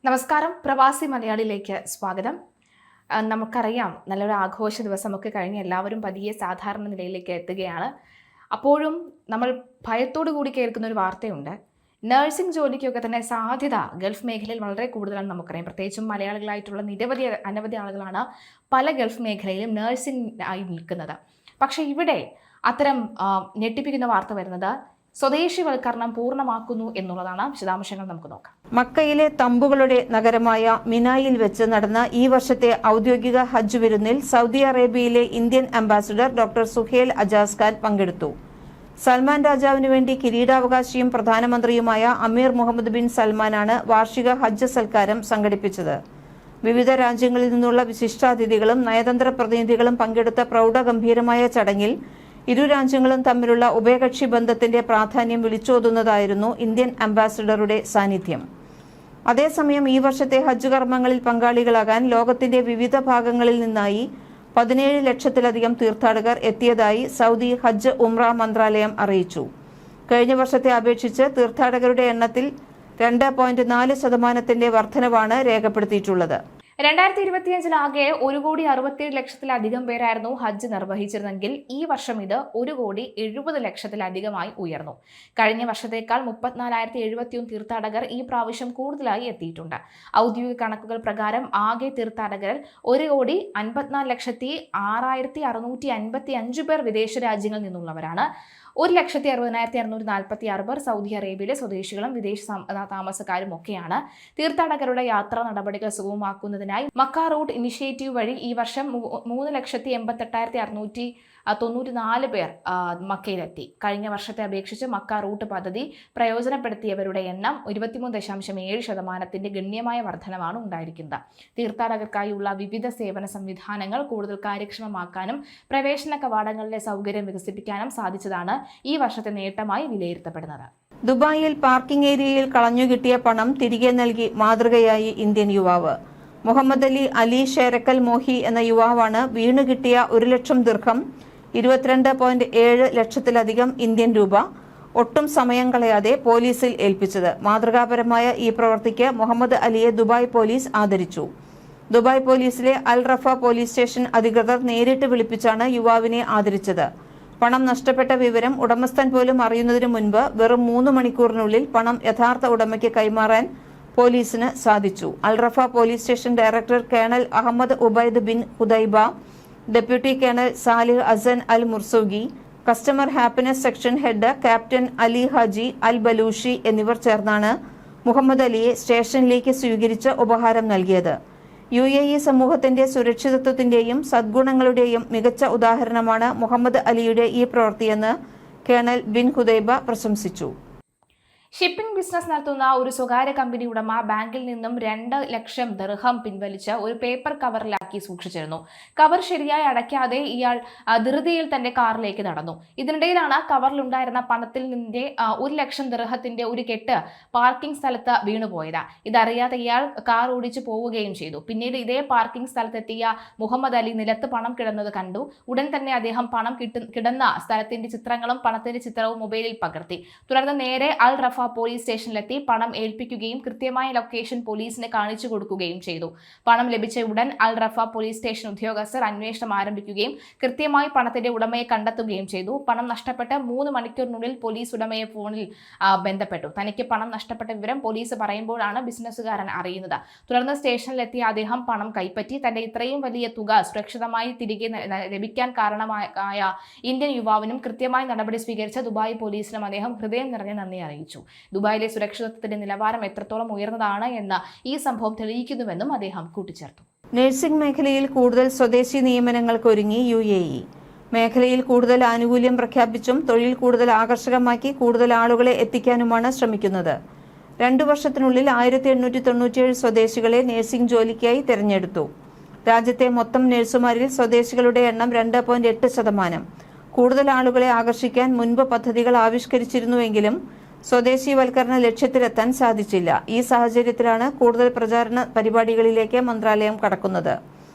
നമസ്കാരം. പ്രവാസി മലയാളിയിലേക്ക് സ്വാഗതം. നമുക്കറിയാം, നല്ലൊരു ആഘോഷ ദിവസമൊക്കെ കഴിഞ്ഞ് എല്ലാവരും പതിയെ സാധാരണ നിലയിലേക്ക് എത്തുകയാണ്. അപ്പോഴും നമ്മൾ ഭയത്തോടു കൂടി കേൾക്കുന്ന ഒരു വാർത്തയുണ്ട്. നഴ്സിംഗ് ജോലിക്കൊക്കെ തന്നെ സാധ്യത ഗൾഫ് മേഖലയിൽ വളരെ കൂടുതലാണെന്ന് നമുക്കറിയാം. പ്രത്യേകിച്ചും മലയാളികളായിട്ടുള്ള അനവധി ആളുകളാണ് പല ഗൾഫ് മേഖലയിലും നഴ്സിംഗ് ആയി നിൽക്കുന്നത്. പക്ഷേ ഇവിടെ അത്തരം ഞെട്ടിപ്പിക്കുന്ന വാർത്ത വരുന്നത് സ്വദേശിവൽക്കരണം പൂർണ്ണമാക്കുന്നു എന്നുള്ളതാണ്. വിശദാംശങ്ങൾ നമുക്ക് നോക്കാം. മക്കയിലെ തമ്പുകളുടെ നഗരമായ മിനായിൽ വെച്ച് നടന്ന ഈ വർഷത്തെ ഔദ്യോഗിക ഹജ്ജ് വിരുന്നിൽ സൗദി അറേബ്യയിലെ Indian ambassador doctor Suhel Ajaz Khan പങ്കെടുത്തു. സൽമാൻ രാജാവിനു വേണ്ടി കിരീടാവകാശിയും പ്രധാനമന്ത്രിയുമായ അമീർ മുഹമ്മദ് ബിൻ സൽമാനാണ് വാർഷിക ഹജ്ജ് സൽക്കാരം സംഘടിപ്പിച്ചത്. വിവിധ രാജ്യങ്ങളിൽ നിന്നുള്ള വിശിഷ്ടാതിഥികളും നയതന്ത്ര പ്രതിനിധികളും പങ്കെടുത്ത പ്രൗഢഗംഭീരമായ ചടങ്ങിൽ ഇരു രാജ്യങ്ങളും തമ്മിലുള്ള ഉഭയകക്ഷി ബന്ധത്തിന്റെ പ്രാധാന്യം വിളിച്ചോതുന്നതായിരുന്നു ഇന്ത്യൻ അംബാസിഡറുടെ സാന്നിധ്യം. അതേസമയം ഈ വർഷത്തെ ഹജ്ജ് കർമ്മങ്ങളിൽ പങ്കാളികളാകാൻ ലോകത്തിന്റെ വിവിധ ഭാഗങ്ങളിൽ നിന്നായി 17 ലക്ഷത്തിലധികം തീർത്ഥാടകർ എത്തിയതായി സൗദി ഹജ്ജ് ഉംറ മന്ത്രാലയം അറിയിച്ചു. കഴിഞ്ഞ വർഷത്തെ അപേക്ഷിച്ച് തീർത്ഥാടകരുടെ എണ്ണത്തിൽ 2.4% വർധനവാണ് രേഖപ്പെടുത്തിയിട്ടുള്ളത്. 2025 1,67,00,000 പേരായിരുന്നു ഹജ്ജ് നിർവഹിച്ചിരുന്നെങ്കിൽ ഈ വർഷം ഇത് 1,70,00,000 ഉയർന്നു. കഴിഞ്ഞ വർഷത്തേക്കാൾ 34,071 തീർത്ഥാടകർ ഈ പ്രാവശ്യം കൂടുതലായി എത്തിയിട്ടുണ്ട്. ഔദ്യോഗിക കണക്കുകൾ പ്രകാരം ആകെ തീർത്ഥാടകരിൽ 1,56,655 പേർ വിദേശ രാജ്യങ്ങളിൽ നിന്നുള്ളവരാണ്. 1,60,646 പേർ സൗദി അറേബ്യയിലെ സ്വദേശികളും വിദേശ താമസക്കാരും ഒക്കെയാണ്. തീർത്ഥാടകരുടെ യാത്രാ നടപടികൾ സുഗമമാക്കുന്നതിനായി മക്ക റൂട്ട് ഇനിഷ്യേറ്റീവ് വഴി ഈ വർഷം 3,88,694 പേർ മക്കയിലെത്തി. കഴിഞ്ഞ വർഷത്തെ അപേക്ഷിച്ച് മക്ക റൂട്ട് പദ്ധതി പ്രയോജനപ്പെടുത്തിയവരുടെ എണ്ണം 23.7% ഗണ്യമായ വർധനമാണ് ഉണ്ടായിരിക്കുന്നത്. തീർത്ഥാടകർക്കായുള്ള വിവിധ സേവന സംവിധാനങ്ങൾ കൂടുതൽ കാര്യക്ഷമമാക്കാനും പ്രവേശന കവാടങ്ങളിലെ സൗകര്യം വികസിപ്പിക്കാനും സാധിച്ചതാണ് ഈ വർഷത്തെ നേട്ടമായി വിലയിരുത്തപ്പെടുന്നത്. ദുബായിൽ പാർക്കിംഗ് ഏരിയയിൽ കളഞ്ഞുകിട്ടിയ പണം തിരികെ നൽകി മാതൃകയായി ഇന്ത്യൻ യുവാവ്. മുഹമ്മദ് അലി ഷേരക്കൽ മോഹി എന്ന യുവാവാണ് വീണുകിട്ടിയ 1,00,000 ദിർഹം 22.7 ലക്ഷത്തിലധികം ഇന്ത്യൻ രൂപ ഒട്ടും സമയം കളയാതെ പോലീസിൽ ഏൽപ്പിച്ചത്. മാതൃകാപരമായ ഈ പ്രവൃത്തിക്ക് മുഹമ്മദ് അലിയെ ദുബായ് പോലീസ് ആദരിച്ചു. ദുബായ് പോലീസിലെ അൽ റഫ പോലീസ് സ്റ്റേഷൻ അധികൃതർ നേരിട്ട് വിളിപ്പിച്ചാണ് യുവാവിനെ ആദരിച്ചത്. പണം നഷ്ടപ്പെട്ട വിവരം ഉടമസ്ഥൻ പോലും അറിയുന്നതിനു മുൻപ് വെറും 3 മണിക്കൂറിനുള്ളിൽ പണം യഥാർത്ഥ ഉടമയ്ക്ക് കൈമാറാൻ പോലീസിന് സാധിച്ചു. Al Rafa police station director colonel Ahmed Ubaid bin Hudaiba, deputy colonel Saleh Asan Al Marzouqi, customer happiness section head captain Ali Haji Al Balushi എന്നിവർ ചേർന്നാണ് മുഹമ്മദ് അലിയെ സ്റ്റേഷനിലേക്ക് സ്വീകരിച്ച് ഉപഹാരം നൽകിയത്. UAE സമൂഹത്തിന്റെ സുരക്ഷിതത്വത്തിന്റെയും സദ്ഗുണങ്ങളുടെയും മികച്ച ഉദാഹരണമാണ് മുഹമ്മദ് അലിയുടെ ഈ പ്രവൃത്തിയെന്ന് കേണൽ ബിൻ ഹുദൈബ പ്രശംസിച്ചു. ഷിപ്പിംഗ് ബിസിനസ് നടത്തുന്ന ഒരു സ്വകാര്യ കമ്പനി ഉടമ ബാങ്കിൽ നിന്നും 2 ലക്ഷം ദിർഹം പിൻവലിച്ച് ഒരു പേപ്പർ കവറിലാക്കി സൂക്ഷിച്ചിരുന്നു. കവർ ശരിയായി അടയ്ക്കാതെ ഇയാൾ ധൃതിയിൽ തന്റെ കാറിലേക്ക് നടന്നു. ഇതിനിടയിലാണ് കവറിലുണ്ടായിരുന്ന പണത്തിൽ നിന്റെ 1 ലക്ഷം ദിർഹത്തിന്റെ ഒരു കെട്ട് പാർക്കിംഗ് സ്ഥലത്ത് വീണുപോയത്. ഇതറിയാതെ ഇയാൾ കാർ ഓടിച്ചു പോവുകയും ചെയ്തു. പിന്നീട് ഇതേ പാർക്കിംഗ് സ്ഥലത്തെത്തിയ മുഹമ്മദ് അലി നിലത്ത് പണം കിടന്നത് കണ്ടു. ഉടൻ തന്നെ അദ്ദേഹം പണം കിടന്ന സ്ഥലത്തിന്റെ ചിത്രങ്ങളും പണത്തിന്റെ ചിത്രവും മൊബൈലിൽ പകർത്തി. തുടർന്ന് നേരെ അൽ റഫ പോലീസ് സ്റ്റേഷനിലെത്തി പണം ഏൽപ്പിക്കുകയും കൃത്യമായ ലൊക്കേഷൻ പോലീസിന് കാണിച്ചു കൊടുക്കുകയും ചെയ്തു. പണം ലഭിച്ച ഉടൻ അൽ റഫ പോലീസ് സ്റ്റേഷൻ ഉദ്യോഗസ്ഥർ അന്വേഷണം ആരംഭിക്കുകയും കൃത്യമായി പണത്തിന്റെ ഉടമയെ കണ്ടെത്തുകയും ചെയ്തു. പണം നഷ്ടപ്പെട്ട 3 മണിക്കൂറിനുള്ളിൽ പോലീസ് ഉടമയെ ഫോണിൽ ബന്ധപ്പെട്ടു. തനിക്ക് പണം നഷ്ടപ്പെട്ട വിവരം പോലീസ് പറയുമ്പോഴാണ് ബിസിനസ്സുകാരൻ അറിയുന്നത്. തുടർന്ന് സ്റ്റേഷനിലെത്തിയ അദ്ദേഹം പണം കൈപ്പറ്റി. തന്റെ ഇത്രയും വലിയ തുക സുരക്ഷിതമായി തിരികെ ലഭിക്കാൻ കാരണമായ ഇന്ത്യൻ യുവാവിനും കൃത്യമായ നടപടി സ്വീകരിച്ച ദുബായ് പോലീസിനും അദ്ദേഹം ഹൃദയം നിറഞ്ഞ നന്ദി അറിയിച്ചു. ദുബായിലെ സുരക്ഷിതത്വത്തിന്റെ നിലവാരം എത്രത്തോളം ഉയർന്നതാണ് എന്ന് ഈ സംഭവം തെളിയിക്കുന്നുവെന്നും അദ്ദേഹം കൂട്ടിച്ചേർത്തു. നഴ്സിംഗ് മേഖലയിൽ കൂടുതൽ സ്വദേശി നിയമനങ്ങൾക്കൊരുങ്ങി UAE. മേഖലയിൽ കൂടുതൽ ആനുകൂല്യം പ്രഖ്യാപിച്ചും തൊഴിൽ കൂടുതൽ ആകർഷകമാക്കി കൂടുതൽ ആളുകളെ എത്തിക്കാനുമാണ് ശ്രമിക്കുന്നത്. 2 വർഷത്തിനുള്ളിൽ 1897 സ്വദേശികളെ നഴ്സിംഗ് ജോലിക്കായി തെരഞ്ഞെടുത്തു. രാജ്യത്തെ മൊത്തം നഴ്സുമാരിൽ സ്വദേശികളുടെ എണ്ണം 2.8%. കൂടുതൽ ആളുകളെ ആകർഷിക്കാൻ മുൻപ് പദ്ധതികൾ ആവിഷ്കരിച്ചിരുന്നുവെങ്കിലും സ്വദേശീവൽക്കരണ ലക്ഷ്യത്തിലെത്താൻ സാധിച്ചില്ല. ഈ സാഹചര്യത്തിലാണ് കൂടുതൽ പ്രചാരണ പരിപാടികളിലേക്ക് മന്ത്രാലയം കടക്കുന്നത്.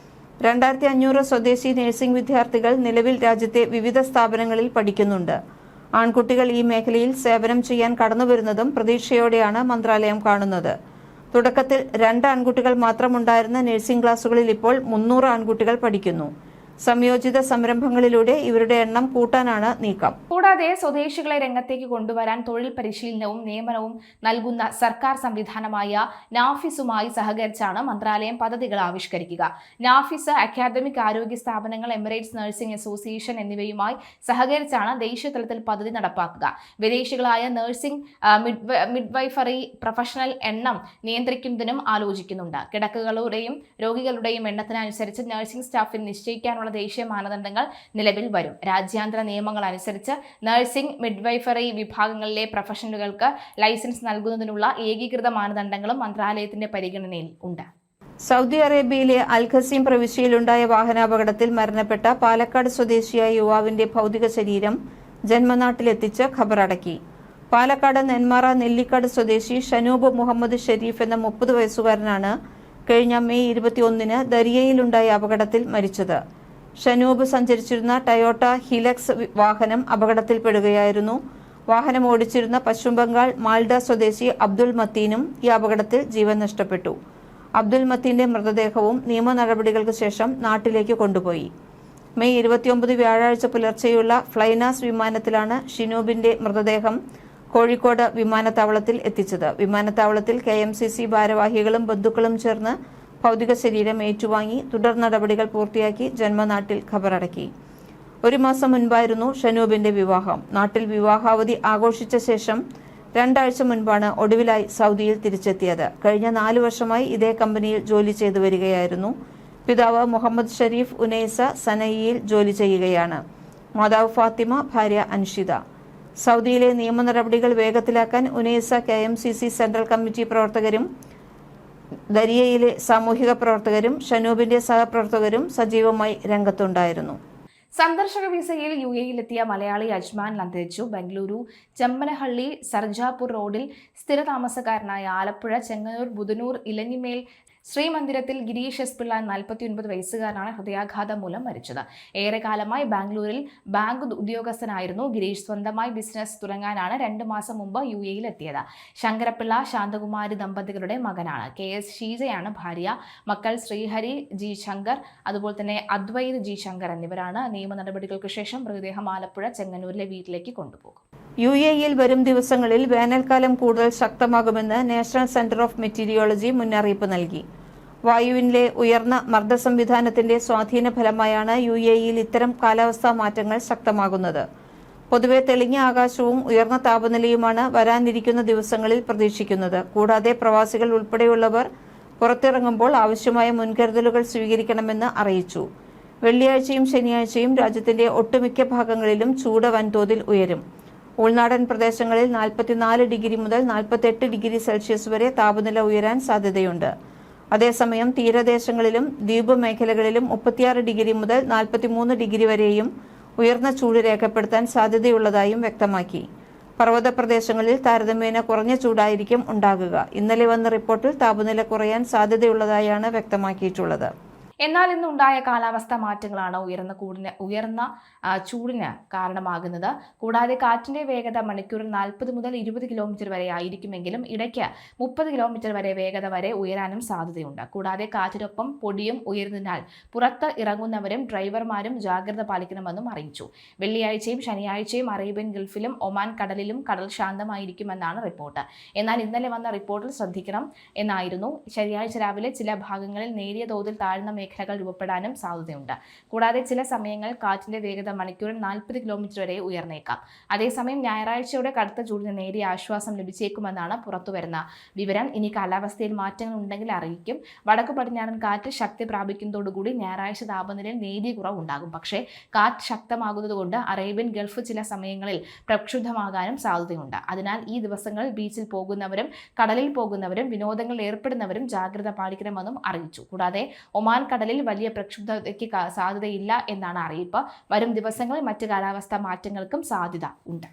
2500 സ്വദേശി നഴ്സിംഗ് വിദ്യാർത്ഥികൾ നിലവിൽ രാജ്യത്തെ വിവിധ സ്ഥാപനങ്ങളിൽ പഠിക്കുന്നുണ്ട്. ആൺകുട്ടികൾ ഈ മേഖലയിൽ സേവനം ചെയ്യാൻ കടന്നുവരുന്നതും പ്രതീക്ഷയോടെയാണ് മന്ത്രാലയം കാണുന്നത്. തുടക്കത്തിൽ 2 ആൺകുട്ടികൾ മാത്രമുണ്ടായിരുന്ന നഴ്സിംഗ് ക്ലാസുകളിൽ ഇപ്പോൾ 300 ആൺകുട്ടികൾ പഠിക്കുന്നു. സംയോജിത സംരംഭങ്ങളിലൂടെ ഇവരുടെ എണ്ണം കൂട്ടാനാണ് നീക്കം. കൂടാതെ സ്വദേശികളെ രംഗത്തേക്ക് കൊണ്ടുവരാൻ തൊഴിൽ പരിശീലനവും നിയമനവും നൽകുന്ന സർക്കാർ സംവിധാനമായ നാഫിസുമായി സഹകരിച്ചാണ് മന്ത്രാലയം പദ്ധതികൾ ആവിഷ്കരിക്കുക. നാഫിസ് അക്കാദമിക് ആരോഗ്യ സ്ഥാപനങ്ങൾ, എമിറേറ്റ്സ് നഴ്സിംഗ് അസോസിയേഷൻ എന്നിവയുമായി സഹകരിച്ചാണ് ദേശീയ തലത്തിൽ പദ്ധതി നടപ്പാക്കുക. വിദേശികളായ നഴ്സിംഗ് മിഡ്വൈഫറി പ്രൊഫഷണൽ എണ്ണം നിയന്ത്രിക്കുന്നതിനും ആലോചിക്കുന്നുണ്ട്. കിടക്കകളുടെയും രോഗികളുടെയും എണ്ണത്തിനനുസരിച്ച് നഴ്സിംഗ് സ്റ്റാഫിന് നിശ്ചയിക്കാനുള്ള ദേശീയ മാനദണ്ഡങ്ങൾ നിലവിൽ വരും. രാജ്യാന്തര നിയമങ്ങൾ അനുസരിച്ച് നഴ്സിംഗ് മിഡ്വൈഫറി വിഭാഗങ്ങളിലെ പ്രൊഫഷണലുകൾക്ക് ലൈസൻസ് നൽകുന്നതിനുള്ള ഏകീകൃത മാനദണ്ഡങ്ങളും മന്ത്രാലയത്തിന്റെ പരിഗണനയിൽ ഉണ്ട്. സൗദി അറേബ്യയിലെ അൽ ഖസീം പ്രവിശ്യയിലുണ്ടായ വാഹനാപകടത്തിൽ മരണപ്പെട്ട പാലക്കാട് സ്വദേശിയായ യുവാവിന്റെ ഭൗതിക ശരീരം ജന്മനാട്ടിലെത്തിച്ച് ഖബറടക്കി. പാലക്കാട് നെന്മാറ നെല്ലിക്കാട് സ്വദേശി ഷനൂബ് മുഹമ്മദ് ഷെരീഫ് എന്ന 30 വയസ്സുകാരനാണ് കഴിഞ്ഞ മെയ് 21-ന് ദരിയയിലുണ്ടായ അപകടത്തിൽ മരിച്ചത്. ഷനൂബ് സഞ്ചരിച്ചിരുന്ന ടയോട്ട ഹിലക്സ് വാഹനം അപകടത്തിൽപ്പെടുകയായിരുന്നു. വാഹനം ഓടിച്ചിരുന്ന പശ്ചിമ ബംഗാൾ മാൽഡ സ്വദേശി അബ്ദുൾ മത്തീനും ഈ അപകടത്തിൽ ജീവൻ നഷ്ടപ്പെട്ടു. അബ്ദുൾ മത്തീന്റെ മൃതദേഹവും നിയമ നടപടികൾക്ക് ശേഷം നാട്ടിലേക്ക് കൊണ്ടുപോയി. മെയ് 29 വ്യാഴാഴ്ച പുലർച്ചെയുള്ള ഫ്ലൈനാസ് വിമാനത്തിലാണ് ഷിനൂബിന്റെ മൃതദേഹം കോഴിക്കോട് വിമാനത്താവളത്തിൽ എത്തിച്ചത്. വിമാനത്താവളത്തിൽ KMCC ഭാരവാഹികളും ബന്ധുക്കളും ചേർന്ന് ഭൗതിക ശരീരം ഏറ്റുവാങ്ങി തുടർ നടപടികൾ പൂർത്തിയാക്കി ജന്മനാട്ടിൽ ഖബറടക്കി. 1 മാസം മുൻപായിരുന്നു ഷനൂബിന്റെ വിവാഹം. നാട്ടിൽ വിവാഹാവധി ആഘോഷിച്ച ശേഷം 2 ആഴ്ച മുൻപാണ് ഒടുവിലായി സൗദിയിൽ തിരിച്ചെത്തിയത്. കഴിഞ്ഞ 4 വർഷമായി ഇതേ കമ്പനിയിൽ ജോലി ചെയ്തു വരികയായിരുന്നു. പിതാവ് മുഹമ്മദ് ഷരീഫ് ഉനൈസ സനയിയിൽ ജോലി ചെയ്യുകയാണ്. മാതാവ് ഫാത്തിമ, ഭാര്യ അൻഷിത. സൗദിയിലെ നിയമ നടപടികൾ വേഗത്തിലാക്കാൻ ഉനൈസ, KMCC സെൻട്രൽ കമ്മിറ്റി പ്രവർത്തകരും ദരിയയിലെ സാമൂഹിക പ്രവർത്തകരും ഷനൂബിന്റെ സഹപ്രവർത്തകരും സജീവമായി രംഗത്തുണ്ടായിരുന്നു. സന്ദർശക വിസയിൽ UAEയിലെത്തിയ മലയാളി അജ്മാൻ അന്തരിച്ചു. ബംഗളൂരു ചമ്മനഹള്ളി സർജാപൂർ റോഡിൽ സ്ഥിരതാമസക്കാരനായ ആലപ്പുഴ ചെങ്ങന്നൂർ ബുധനൂർ ഇലഞ്ഞിമേൽ ശ്രീമന്ദിരത്തിൽ ഗിരീഷ് എസ് പിള്ള 49 വയസ്സുകാരനാണ് ഹൃദയാഘാതം മൂലം മരിച്ചത്. ഏറെക്കാലമായി ബാംഗ്ലൂരിൽ ബാങ്ക് ഉദ്യോഗസ്ഥനായിരുന്നു ഗിരീഷ്. സ്വന്തമായി ബിസിനസ് തുടങ്ങാനാണ് 2 മാസം മുമ്പ് UAEയിൽ എത്തിയത്. ശങ്കരപ്പിള്ള ശാന്തകുമാരി ദമ്പതികളുടെ മകനാണ്. KS ഷീജയാണ് ഭാര്യ. മക്കൾ ശ്രീഹരി G ശങ്കർ, അതുപോലെ തന്നെ അദ്വൈത് G ശങ്കർ എന്നിവരാണ്. നിയമ നടപടികൾക്ക് ശേഷം മൃതദേഹം ആലപ്പുഴ ചെങ്ങന്നൂരിലെ വീട്ടിലേക്ക് കൊണ്ടുപോകും. UAEയിൽ വരും ദിവസങ്ങളിൽ വേനൽക്കാലം കൂടുതൽ ശക്തമാകുമെന്ന് നാഷണൽ സെന്റർ ഓഫ് മെറ്റീരിയോളജി മുന്നറിയിപ്പ് നൽകി. വായുവിലെ ഉയർന്ന മർദ്ദ സംവിധാനത്തിന്റെ സ്വാധീന ഫലമായാണ് UAEയിൽ ഇത്തരം കാലാവസ്ഥാ മാറ്റങ്ങൾ ശക്തമാകുന്നത്. പൊതുവെ തെളിഞ്ഞ ആകാശവും ഉയർന്ന താപനിലയുമാണ് വരാനിരിക്കുന്ന ദിവസങ്ങളിൽ പ്രതീക്ഷിക്കുന്നത്. കൂടാതെ പ്രവാസികൾ ഉൾപ്പെടെയുള്ളവർ പുറത്തിറങ്ങുമ്പോൾ ആവശ്യമായ മുൻകരുതലുകൾ സ്വീകരിക്കണമെന്ന് അറിയിച്ചു. വെള്ളിയാഴ്ചയും ശനിയാഴ്ചയും രാജ്യത്തിന്റെ ഒട്ടുമിക്ക ഭാഗങ്ങളിലും ചൂട് വൻതോതിൽ ഉയരും. ഉൾനാടൻ പ്രദേശങ്ങളിൽ 44 ഡിഗ്രി മുതൽ 48 ഡിഗ്രി സെൽഷ്യസ് വരെ താപനില ഉയരാൻ സാധ്യതയുണ്ട്. അതേസമയം തീരദേശങ്ങളിലും ദ്വീപ് മേഖലകളിലും 36 ഡിഗ്രി മുതൽ 43 ഡിഗ്രി വരെയും ഉയർന്ന ചൂട് രേഖപ്പെടുത്താൻ സാധ്യതയുള്ളതായും വ്യക്തമാക്കി. പർവ്വത പ്രദേശങ്ങളിൽ താരതമ്യേന കുറഞ്ഞ ചൂടായിരിക്കും ഉണ്ടാകുക. ഇന്നലെ വന്ന റിപ്പോർട്ടിൽ താപനില കുറയാൻ സാധ്യതയുള്ളതായാണ് വ്യക്തമാക്കിയിട്ടുള്ളത്. എന്നാൽ ഇന്നുണ്ടായ കാലാവസ്ഥാ മാറ്റങ്ങളാണ് ഉയർന്ന ചൂടിന് കാരണമാകുന്നത്. കൂടാതെ കാറ്റിന്റെ വേഗത മണിക്കൂറിൽ 40 മുതൽ 20 കിലോമീറ്റർ വരെ ആയിരിക്കുമെങ്കിലും ഇടയ്ക്ക് 30 കിലോമീറ്റർ വരെ വേഗത വരെ ഉയരാനും സാധ്യതയുണ്ട്. കൂടാതെ കാറ്റിനൊപ്പം പൊടിയും ഉയരുന്നതിനാൽ പുറത്ത് ഇറങ്ങുന്നവരും ഡ്രൈവർമാരും ജാഗ്രത പാലിക്കണമെന്നും അറിയിച്ചു. വെള്ളിയാഴ്ചയും ശനിയാഴ്ചയും അറേബ്യൻ ഗൾഫിലും ഒമാൻ കടലിലും കടൽ ശാന്തമായിരിക്കുമെന്നാണ് റിപ്പോർട്ട്. എന്നാൽ ഇന്നലെ വന്ന റിപ്പോർട്ടിൽ ശ്രദ്ധിക്കണം എന്നായിരുന്നു. ശനിയാഴ്ച രാവിലെ ചില ഭാഗങ്ങളിൽ നേരിയ തോതിൽ താഴ്ന്ന മേഖലകൾ രൂപപ്പെടാനും സാധ്യതയുണ്ട്. കൂടാതെ ചില സമയങ്ങളിൽ കാറ്റിന്റെ വേഗത മണിക്കൂറിൽ 40 കിലോമീറ്റർ വരെ ഉയർന്നേക്കാം. അതേസമയം ഞായറാഴ്ചയോടെ കടുത്ത ചൂടിന് നേരിയ ആശ്വാസം ലഭിച്ചേക്കുമെന്നാണ് പുറത്തുവരുന്ന വിവരം. ഇനി കാലാവസ്ഥയിൽ മാറ്റങ്ങൾ ഉണ്ടെങ്കിൽ അറിയിക്കും. വടക്കു പടിഞ്ഞാറൻ കാറ്റ് ശക്തി പ്രാപിക്കുന്നതോടുകൂടി ഞായറാഴ്ച താപനിലയിൽ നേരിയ കുറവുണ്ടാകും. പക്ഷേ കാറ്റ് ശക്തമാകുന്നതുകൊണ്ട് അറേബ്യൻ ഗൾഫ് ചില സമയങ്ങളിൽ പ്രക്ഷുബ്ധമാകാനും സാധ്യതയുണ്ട്. അതിനാൽ ഈ ദിവസങ്ങളിൽ ബീച്ചിൽ പോകുന്നവരും കടലിൽ പോകുന്നവരും വിനോദങ്ങളിൽ ഏർപ്പെടുന്നവരും ജാഗ്രത പാലിക്കണമെന്നും അറിയിച്ചു. കൂടാതെ ഒമാൻ കടലിൽ വലിയ പ്രക്ഷുബ്ധതയ്ക്ക് സാധ്യതയില്ല എന്നാണ് അറിയിപ്പ്. വരും ദിവസങ്ങളിൽ മറ്റ് കാലാവസ്ഥാ മാറ്റങ്ങൾക്കും സാധ്യത ഉണ്ട്.